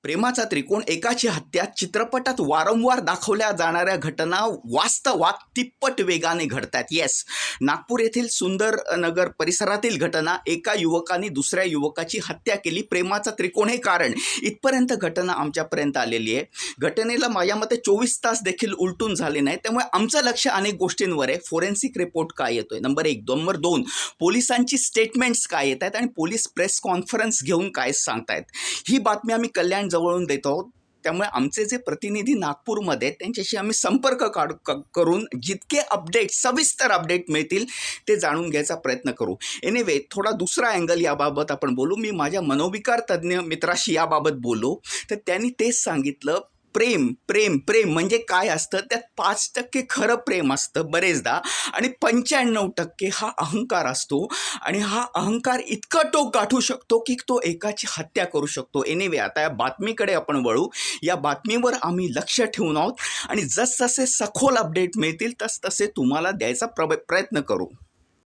प्रेमाचा त्रिकोण एकाची हत्या चित्रपटात वारंवार दाखवल्या जाणाऱ्या घटना वास्तवात तिप्पट वेगाने घडतात. येस, नागपूर येथील सुंदर नगर परिसरातील घटना, एका युवकाने दुसऱ्या युवकाची हत्या केली. प्रेमाचा त्रिकोण हे कारण. इथपर्यंत घटना आमच्यापर्यंत आलेली आहे. घटनेला माझ्या मते 24 तास देखील उलटून झाले नाही. त्यामुळे आमचं लक्ष अनेक गोष्टींवर आहे. फोरेन्सिक रिपोर्ट काय येतोय, नंबर 1. नंबर 2, पोलिसांची स्टेटमेंट्स काय येत आहेत आणि पोलीस प्रेस कॉन्फरन्स घेऊन काय सांगतायत. ही बातमी आम्ही कल्याण जवळून देतो आहोत. त्यामुळे आमचे जे प्रतिनिधी नागपूरमध्ये आहेत त्यांच्याशी आम्ही संपर्क करून जितके अपडेट, सविस्तर अपडेट मिळतील ते जाणून घ्यायचा प्रयत्न करू. एनिवे, थोडा दुसरा अँगल याबाबत आपण बोलू. मी माझ्या मनोविकार तज्ज्ञ मित्राशी याबाबत बोललो तर त्यांनी तेच सांगितलं, प्रेम प्रेम प्रेम म्हणजे काय असतं, त्यात 5% खरं प्रेम असतं बरेचदा आणि 95% हा अहंकार असतो. आणि हा अहंकार इतका टोक गाठू शकतो की तो एकाची हत्या करू शकतो. एनिवे, आता या बातमीकडे आपण वळू. या बातमीवर आम्ही लक्ष ठेवून आहोत आणि जसजसे सखोल अपडेट मिळतील तसतसे तुम्हाला द्यायचा प्रयत्न करू.